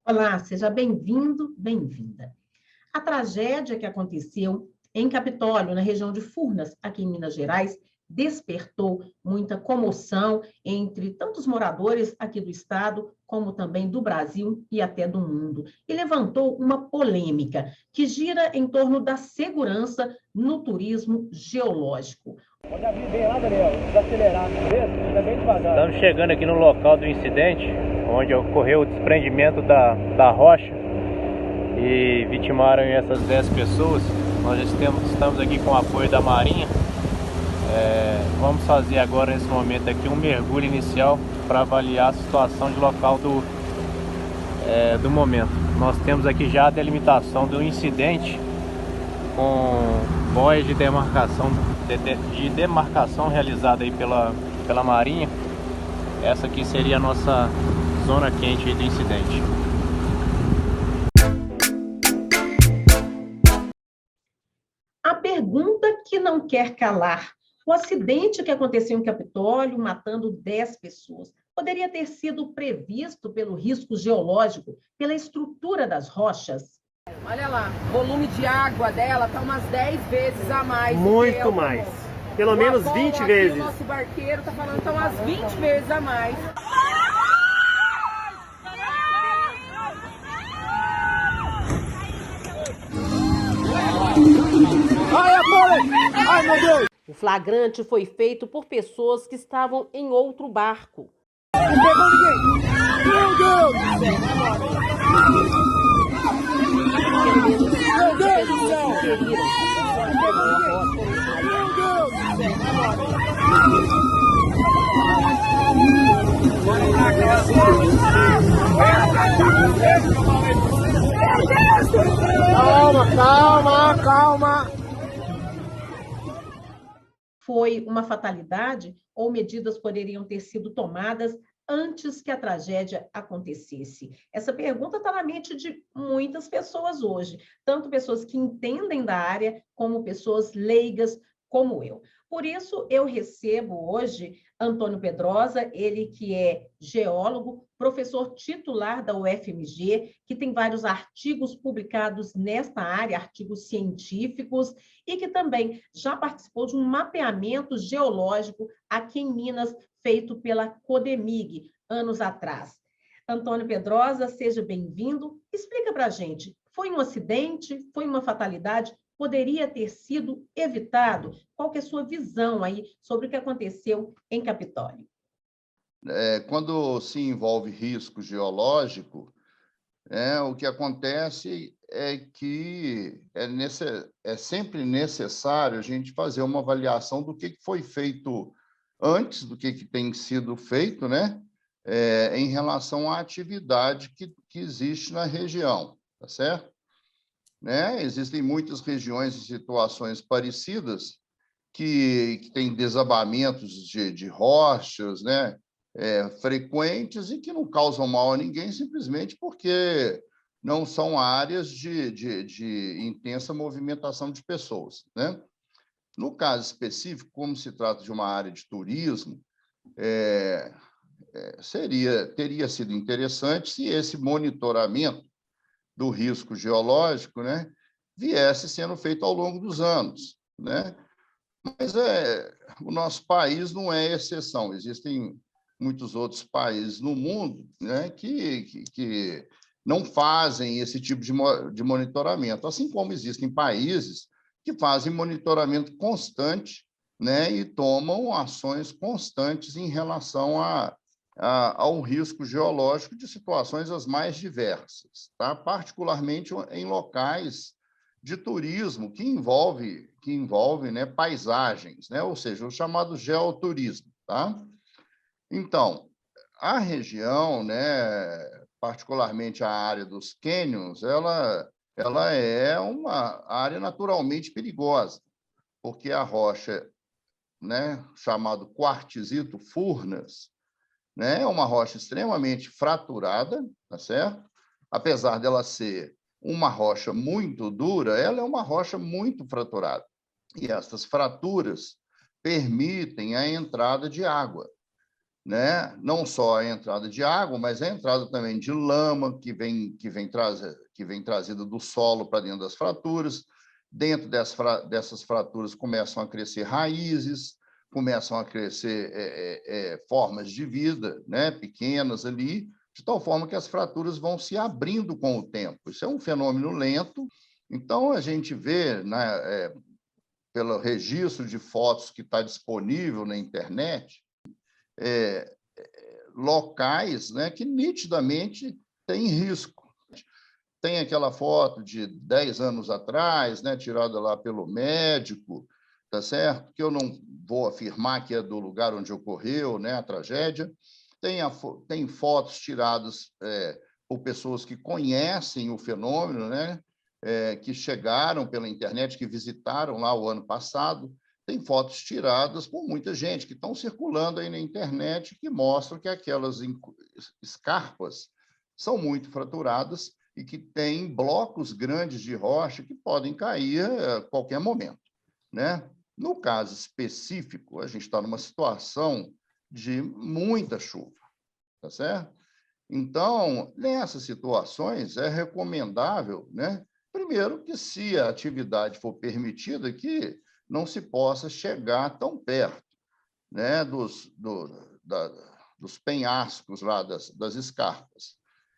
Olá, seja bem-vindo, bem-vinda. A tragédia que aconteceu em Capitólio, na região de Furnas, aqui em Minas Gerais, despertou muita comoção entre tantos moradores aqui do estado, como também do Brasil e até do mundo, e levantou uma polêmica que gira em torno da segurança no turismo geológico. Pode abrir bem lá, Daniel, desacelerar, beleza? Fica bem devagar. Estamos chegando aqui no local do incidente, onde ocorreu o desprendimento da rocha e vitimaram essas 10 pessoas. Nós já estamos aqui com o apoio da Marinha. Vamos fazer agora, nesse momento aqui, um mergulho inicial para avaliar a situação de local do momento. Nós temos aqui já a delimitação do incidente com boias de demarcação realizada aí pela Marinha. Essa aqui seria a nossa zona quente aí do incidente. A pergunta que não quer calar: o acidente que aconteceu em Capitólio, matando 10 pessoas, poderia ter sido previsto pelo risco geológico, pela estrutura das rochas? Olha lá, o volume de água dela está umas 10 vezes a mais. Muito mais. Pelo menos 20 vezes. O nosso barqueiro está falando que estão umas 20 vezes a mais. Ai, meu Deus! O flagrante foi feito por pessoas que estavam em outro barco. Não pegou ninguém! Meu Deus! Meu Deus do céu! Não pegou ninguém! Meu Deus! Calma! Foi uma fatalidade ou medidas poderiam ter sido tomadas antes que a tragédia acontecesse? Essa pergunta está na mente de muitas pessoas hoje, tanto pessoas que entendem da área, como pessoas leigas como eu. Por isso, eu recebo hoje Antônio Pedrosa, ele que é geólogo, professor titular da UFMG, que tem vários artigos publicados nesta área, artigos científicos, e que também já participou de um mapeamento geológico aqui em Minas, feito pela Codemig, anos atrás. Antônio Pedrosa, seja bem-vindo. Explica para a gente, foi um acidente? Foi uma fatalidade? Poderia ter sido evitado? Qual que é a sua visão aí sobre o que aconteceu em Capitólio? Quando se envolve risco geológico, o que acontece é que é sempre necessário a gente fazer uma avaliação do que foi feito antes, do que tem sido feito, né? Em relação à atividade que existe na região, tá certo? Existem muitas regiões e situações parecidas que têm desabamentos de rochas, né? Frequentes e que não causam mal a ninguém, simplesmente porque não são áreas de intensa movimentação de pessoas, né? No caso específico, como se trata de uma área de turismo, teria sido interessante se esse monitoramento do risco geológico, né, viesse sendo feito ao longo dos anos, né? Mas o nosso país não é exceção. Existem muitos outros países no mundo, né, que não fazem esse tipo de monitoramento, assim como existem países que fazem monitoramento constante, né, e tomam ações constantes em relação ao risco geológico de situações as mais diversas, tá? Particularmente em locais de turismo que envolve, né, paisagens, né? Ou seja, o chamado geoturismo. Tá? Então, a região, né, particularmente a área dos cânions, ela é uma área naturalmente perigosa, porque a rocha, né, chamado quartzito Furnas, né, é uma rocha extremamente fraturada, tá certo? Apesar dela ser uma rocha muito dura, ela é uma rocha muito fraturada. E essas fraturas permitem a entrada de água. né? Não só a entrada de água, mas a entrada também de lama que vem trazida do solo para dentro das fraturas. Dentro dessas fraturas começam a crescer raízes, começam a crescer formas de vida, né? Pequenas ali, de tal forma que as fraturas vão se abrindo com o tempo. Isso é um fenômeno lento. Então, a gente vê, né, pelo registro de fotos que está disponível na internet, locais, né, que nitidamente têm risco. Tem aquela foto de 10 anos atrás, né, tirada lá pelo médico, tá certo? Que eu não vou afirmar que é do lugar onde ocorreu, né, a tragédia. Tem fotos tiradas por pessoas que conhecem o fenômeno, né, que chegaram pela internet, que visitaram lá o ano passado. Tem fotos tiradas por muita gente que estão circulando aí na internet que mostram que aquelas escarpas são muito fraturadas e que tem blocos grandes de rocha que podem cair a qualquer momento, né? No caso específico, a gente está numa situação de muita chuva, tá certo? Então, nessas situações, é recomendável, né? Primeiro, que se a atividade for permitida, que não se possa chegar tão perto, né, dos penhascos lá, das escarpas.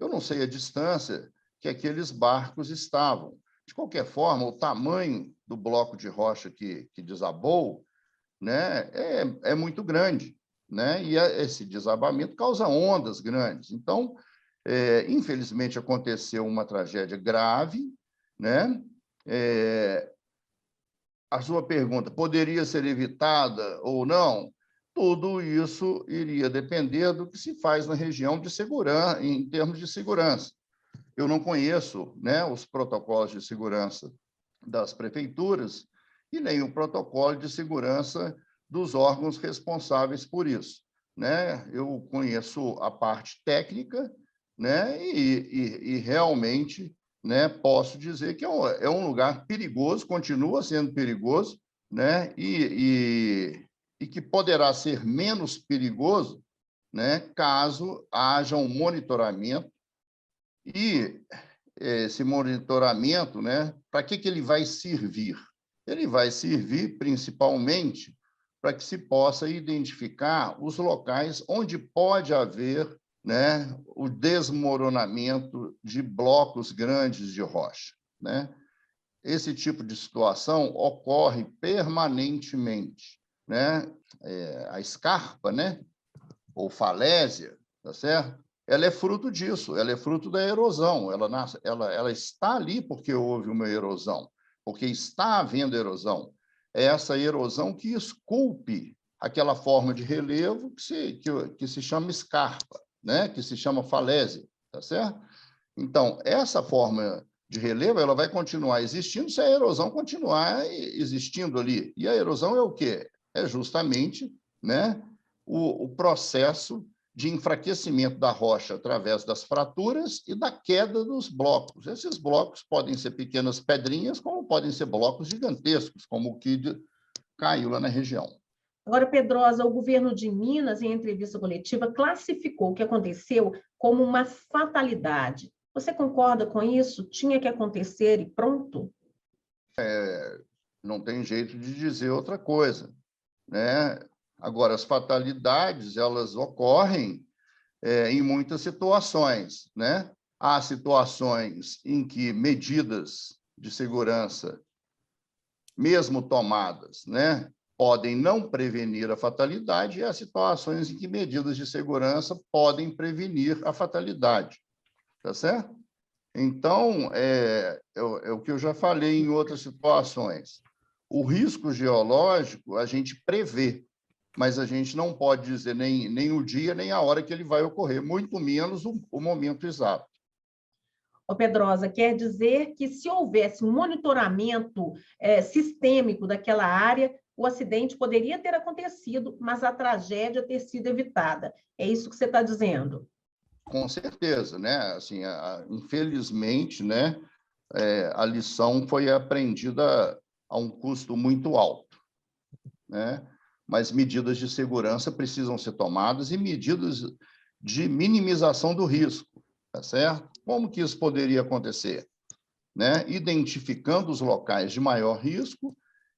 Eu não sei a distância que aqueles barcos estavam. De qualquer forma, o tamanho do bloco de rocha que desabou, né, é muito grande, né? E esse desabamento causa ondas grandes. Então, infelizmente, aconteceu uma tragédia grave, né? A sua pergunta, poderia ser evitada ou não? Tudo isso iria depender do que se faz na região de segurança, em termos de segurança. Eu não conheço, né, os protocolos de segurança das prefeituras e nem o protocolo de segurança dos órgãos responsáveis por isso, né? Eu conheço a parte técnica, né, e realmente, né, posso dizer que é um lugar perigoso, continua sendo perigoso, né, e que poderá ser menos perigoso, né, caso haja um monitoramento. E esse monitoramento, né, para que ele vai servir? Ele vai servir principalmente para que se possa identificar os locais onde pode haver, né, o desmoronamento de blocos grandes de rocha, né? Esse tipo de situação ocorre permanentemente, né? A escarpa, né, ou falésia, tá certo? Ela é fruto disso, ela é fruto da erosão, ela está ali porque houve uma erosão, porque está havendo erosão. É essa erosão que esculpe aquela forma de relevo que se chama escarpa, né? Que se chama falésia, tá certo? Então, essa forma de relevo ela vai continuar existindo se a erosão continuar existindo ali. E a erosão é o quê? É justamente, né, o processo de enfraquecimento da rocha através das fraturas e da queda dos blocos. Esses blocos podem ser pequenas pedrinhas, como podem ser blocos gigantescos, como o que caiu lá na região. Agora, Pedrosa, o governo de Minas, em entrevista coletiva, classificou o que aconteceu como uma fatalidade. Você concorda com isso? Tinha que acontecer e pronto? Não tem jeito de dizer outra coisa, né? Agora, as fatalidades, elas ocorrem em muitas situações, né? Há situações em que medidas de segurança, mesmo tomadas, né, podem não prevenir a fatalidade, e há situações em que medidas de segurança podem prevenir a fatalidade, tá certo? Então, é o que eu já falei em outras situações. O risco geológico a gente prevê, mas a gente não pode dizer nem o dia, nem a hora que ele vai ocorrer, muito menos o momento exato. Ô Pedrosa, quer dizer que se houvesse um monitoramento sistêmico daquela área, o acidente poderia ter acontecido, mas a tragédia ter sido evitada. É isso que você está dizendo? Com certeza, né? Assim, infelizmente, né, a lição foi aprendida a um custo muito alto, né? mas medidas de segurança precisam ser tomadas e medidas de minimização do risco, tá certo? Como que isso poderia acontecer? Né? Identificando os locais de maior risco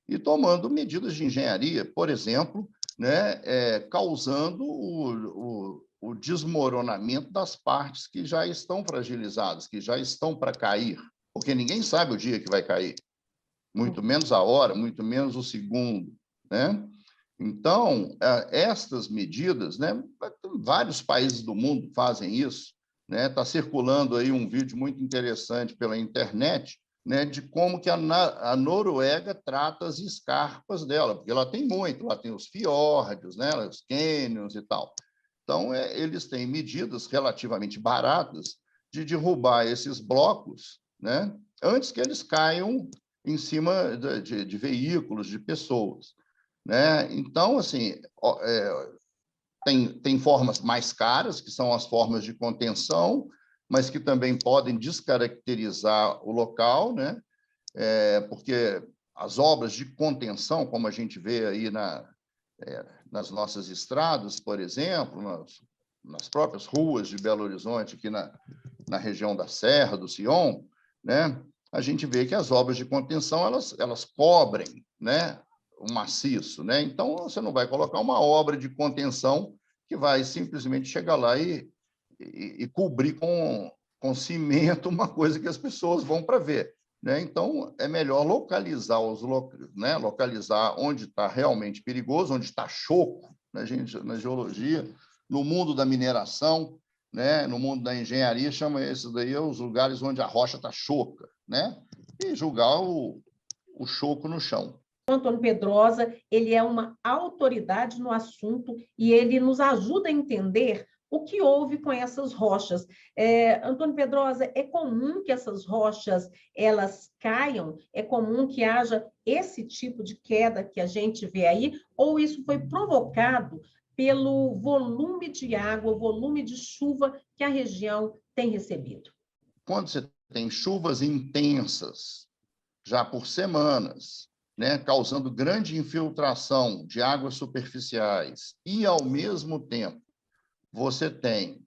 e tomando medidas de engenharia, por exemplo, né, causando o desmoronamento das partes que já estão fragilizadas, que já estão para cair, porque ninguém sabe o dia que vai cair, muito menos a hora, muito menos o segundo, né? Então, estas medidas, né, vários países do mundo fazem isso, né? Está circulando aí um vídeo muito interessante pela internet, né, de como que a Noruega trata as escarpas dela, porque ela tem muito, lá tem os fiordes, né, os canyons e tal. Então, eles têm medidas relativamente baratas de derrubar esses blocos, né, antes que eles caiam em cima de veículos, de pessoas, né? Então, assim, tem formas mais caras, que são as formas de contenção, mas que também podem descaracterizar o local, né? Porque as obras de contenção, como a gente vê aí nas nossas estradas, por exemplo, nas próprias ruas de Belo Horizonte, aqui na região da Serra do Sion, né? A gente vê que as obras de contenção elas cobrem, né, o maciço, né? Então, você não vai colocar uma obra de contenção que vai simplesmente chegar lá e cobrir com cimento uma coisa que as pessoas vão para ver, né? Então, é melhor localizar né? Localizar onde está realmente perigoso, onde está choco, né, gente, na geologia, no mundo da mineração, né? No mundo da engenharia, chama esses daí os lugares onde a rocha está choca, né? E julgar o choco no chão. Antônio Pedrosa, ele é uma autoridade no assunto e ele nos ajuda a entender o que houve com essas rochas. Antônio Pedrosa, é comum que essas rochas elas caiam? É comum que haja esse tipo de queda que a gente vê aí? Ou isso foi provocado pelo volume de água, volume de chuva que a região tem recebido? Quando você tem chuvas intensas, já por semanas, né, causando grande infiltração de águas superficiais e, ao mesmo tempo, você tem,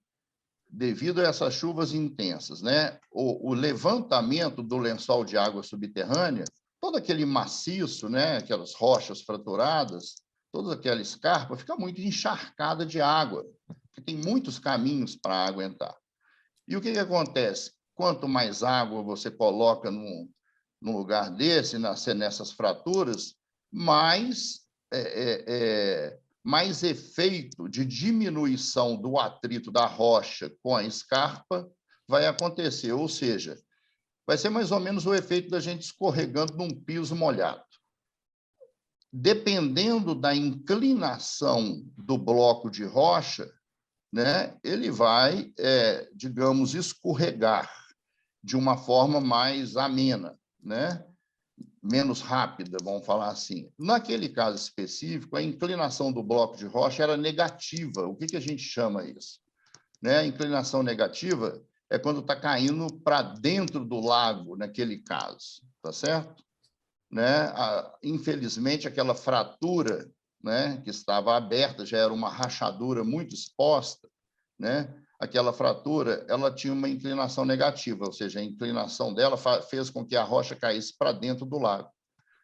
devido a essas chuvas intensas, né, o levantamento do lençol de água subterrânea, todo aquele maciço, né, aquelas rochas fraturadas, toda aquela escarpa fica muito encharcada de água, porque tem muitos caminhos para a água entrar. E o que acontece? Quanto mais água você coloca num lugar desse, nessas fraturas, mais efeito de diminuição do atrito da rocha com a escarpa vai acontecer, ou seja, vai ser mais ou menos o efeito da gente escorregando num piso molhado. Dependendo da inclinação do bloco de rocha, né, ele vai, digamos, escorregar de uma forma mais amena, né? Menos rápida, vamos falar assim. Naquele caso específico, a inclinação do bloco de rocha era negativa. O que a gente chama isso? Né? A inclinação negativa é quando está caindo para dentro do lago, naquele caso, tá certo? Né? Infelizmente, aquela fratura, né, que estava aberta, já era uma rachadura muito exposta, né? Aquela fratura, ela tinha uma inclinação negativa, ou seja, a inclinação dela fez com que a rocha caísse para dentro do lago.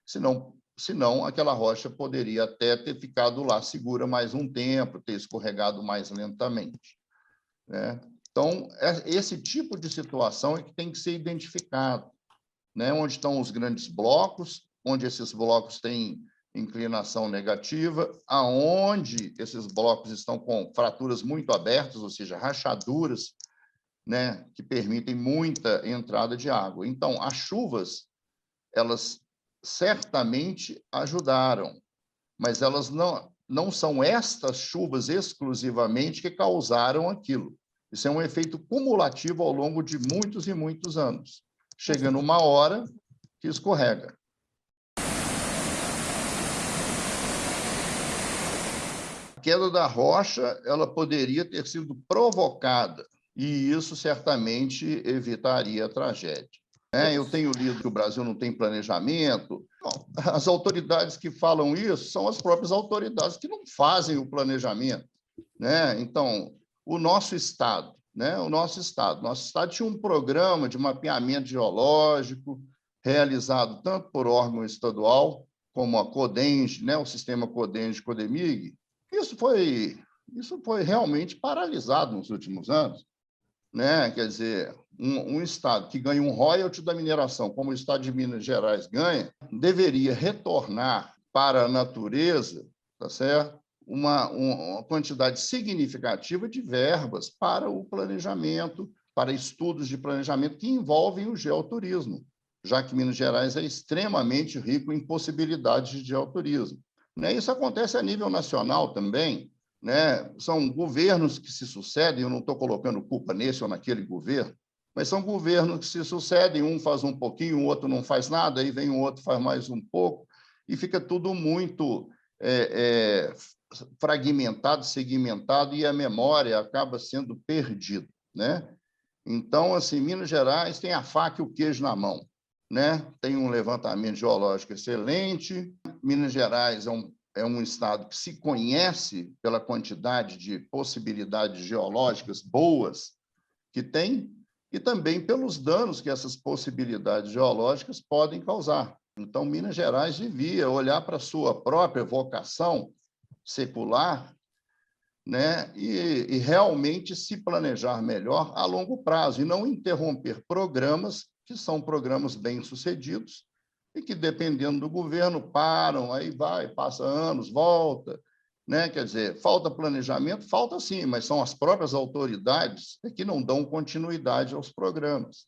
Senão, aquela rocha poderia até ter ficado lá segura mais um tempo, ter escorregado mais lentamente, né? Então, esse tipo de situação é que tem que ser identificado, né? Onde estão os grandes blocos, onde esses blocos têm inclinação negativa, aonde esses blocos estão com fraturas muito abertas, ou seja, rachaduras, né, que permitem muita entrada de água. Então, as chuvas, elas certamente ajudaram, mas elas não são estas chuvas exclusivamente que causaram aquilo. Isso é um efeito cumulativo ao longo de muitos e muitos anos. Chega numa hora que escorrega. A queda da rocha, ela poderia ter sido provocada, e isso certamente evitaria a tragédia. Eu tenho lido que o Brasil não tem planejamento. Bom, as autoridades que falam isso são as próprias autoridades que não fazem o planejamento, né? Então, o nosso Estado, né? Nosso Estado tinha um programa de mapeamento geológico realizado tanto por órgão estadual como a CODENGE, né? O sistema CODENGE, CODEMIG. Isso foi realmente paralisado nos últimos anos, né? Quer dizer, um Estado que ganha um royalty da mineração, como o Estado de Minas Gerais ganha, deveria retornar para a natureza, tá certo? Uma quantidade significativa de verbas para o planejamento, para estudos de planejamento que envolvem o geoturismo, já que Minas Gerais é extremamente rico em possibilidades de geoturismo, né? Isso acontece a nível nacional também, né? São governos que se sucedem, eu não estou colocando culpa nesse ou naquele governo, mas são governos que se sucedem, um faz um pouquinho, o outro não faz nada, aí vem um outro, faz mais um pouco, e fica tudo muito fragmentado, segmentado, e a memória acaba sendo perdida, né? Então, assim, Minas Gerais tem a faca e o queijo na mão, né? Tem um levantamento geológico excelente, Minas Gerais é um estado que se conhece pela quantidade de possibilidades geológicas boas que tem e também pelos danos que essas possibilidades geológicas podem causar. Então, Minas Gerais devia olhar para a sua própria vocação secular, né, e realmente se planejar melhor a longo prazo e não interromper programas que são programas bem-sucedidos e que, dependendo do governo, param, aí vai, passa anos, volta, né? Quer dizer, falta planejamento? Falta sim, mas são as próprias autoridades que não dão continuidade aos programas.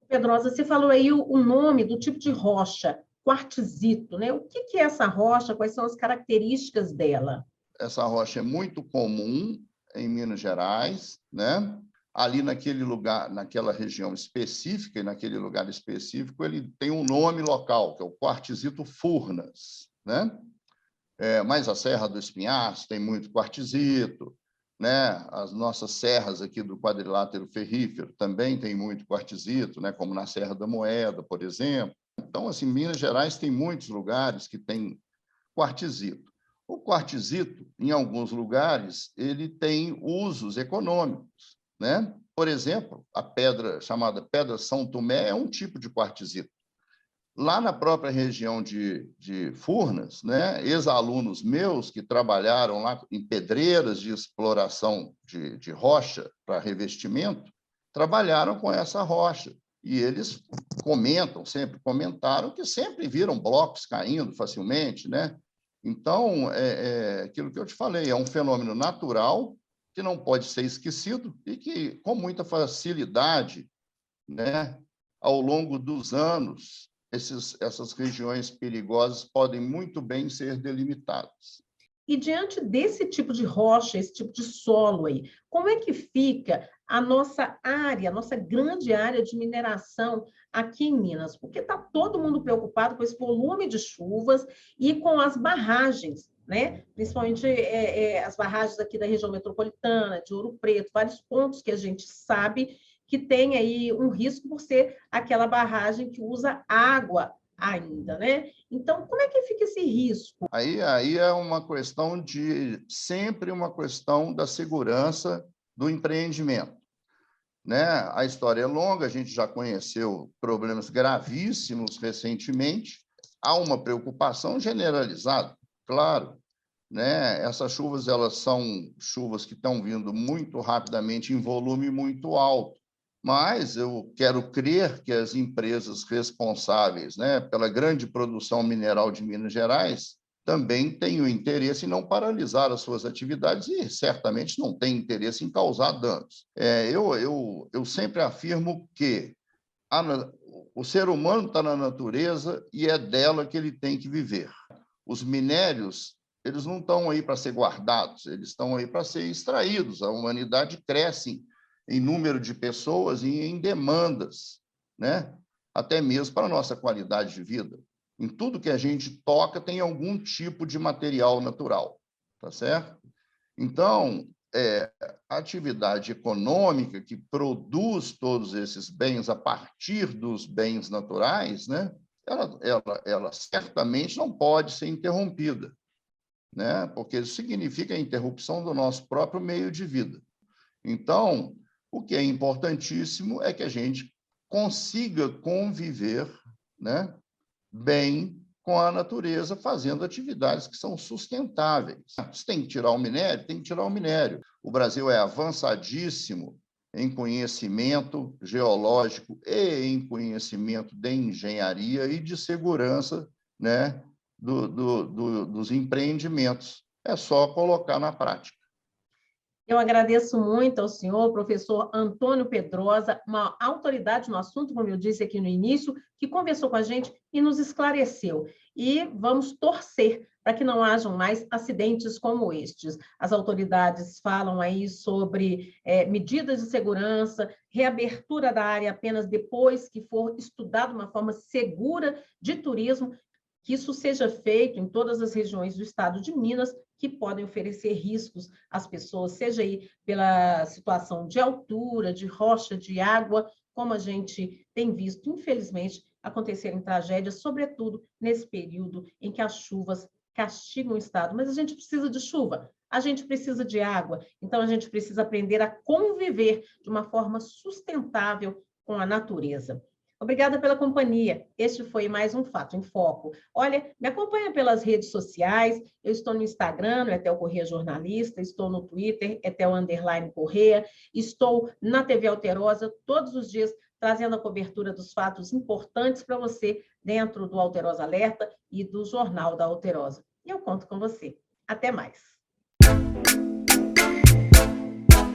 Pedrosa, você falou aí o nome do tipo de rocha, quartzito, né? O que é essa rocha? Quais são as características dela? Essa rocha é muito comum em Minas Gerais, né? Ali naquele lugar, naquela região específica, e naquele lugar específico, ele tem um nome local, que é o quartzito Furnas, né? Mas a Serra do Espinhaço tem muito quartzito, né? As nossas serras aqui do quadrilátero ferrífero também tem muito quartzito, né? Como na Serra da Moeda, por exemplo. Então, assim, Minas Gerais tem muitos lugares que tem quartzito. O quartzito, em alguns lugares, ele tem usos econômicos, né? Por exemplo, a pedra chamada Pedra São Tomé é um tipo de quartzito. Lá na própria região de Furnas, né, ex-alunos meus que trabalharam lá em pedreiras de exploração de rocha para revestimento, trabalharam com essa rocha. E eles sempre comentaram que sempre viram blocos caindo facilmente, né? Então, aquilo que eu te falei, é um fenômeno natural que não pode ser esquecido e que, com muita facilidade, né, ao longo dos anos, essas regiões perigosas podem muito bem ser delimitadas. E diante desse tipo de rocha, esse tipo de solo aí, como é que fica a nossa área, a nossa grande área de mineração aqui em Minas? Porque está todo mundo preocupado com esse volume de chuvas e com as barragens, né? Principalmente as barragens aqui da região metropolitana, de Ouro Preto, vários pontos que a gente sabe que tem aí um risco por ser aquela barragem que usa água ainda, né? Então, como é que fica esse risco? Aí é uma questão sempre uma questão da segurança do empreendimento, né? A história é longa, a gente já conheceu problemas gravíssimos recentemente, há uma preocupação generalizada, claro, né? Essas chuvas, elas são chuvas que estão vindo muito rapidamente em volume muito alto. Mas eu quero crer que as empresas responsáveis, né, pela grande produção mineral de Minas Gerais também têm o interesse em não paralisar as suas atividades e certamente não têm interesse em causar danos. Eu sempre afirmo que o ser humano está na natureza e é dela que ele tem que viver. Os minérios, eles não estão aí para ser guardados, eles estão aí para ser extraídos. A humanidade cresce em número de pessoas e em demandas, né? Até mesmo para a nossa qualidade de vida. Em tudo que a gente toca tem algum tipo de material natural, tá certo? Então, a atividade econômica que produz todos esses bens a partir dos bens naturais, né, ela certamente não pode ser interrompida, né, porque isso significa a interrupção do nosso próprio meio de vida. Então, o que é importantíssimo é que a gente consiga conviver, né, bem com a natureza, fazendo atividades que são sustentáveis. Se tem que tirar o minério, tem que tirar o minério. O Brasil é avançadíssimo em conhecimento geológico e em conhecimento de engenharia e de segurança, né, dos empreendimentos. É só colocar na prática. Eu agradeço muito ao senhor, professor Antônio Pedrosa, uma autoridade no assunto, como eu disse aqui no início, que conversou com a gente e nos esclareceu. E vamos torcer para que não hajam mais acidentes como estes. As autoridades falam aí sobre medidas de segurança, reabertura da área apenas depois que for estudado uma forma segura de turismo, que isso seja feito em todas as regiões do estado de Minas, que podem oferecer riscos às pessoas, seja aí pela situação de altura, de rocha, de água, como a gente tem visto, infelizmente, acontecerem tragédias, sobretudo nesse período em que as chuvas castigam o estado. Mas a gente precisa de chuva, a gente precisa de água, então a gente precisa aprender a conviver de uma forma sustentável com a natureza. Obrigada pela companhia. Este foi mais um Fato em Foco. Olha, me acompanha pelas redes sociais. Eu estou no Instagram, no Etel Corrêa Jornalista, estou no Twitter, Etel_Corrêa, estou na TV Alterosa todos os dias, trazendo a cobertura dos fatos importantes para você dentro do Alterosa Alerta e do Jornal da Alterosa. E eu conto com você. Até mais.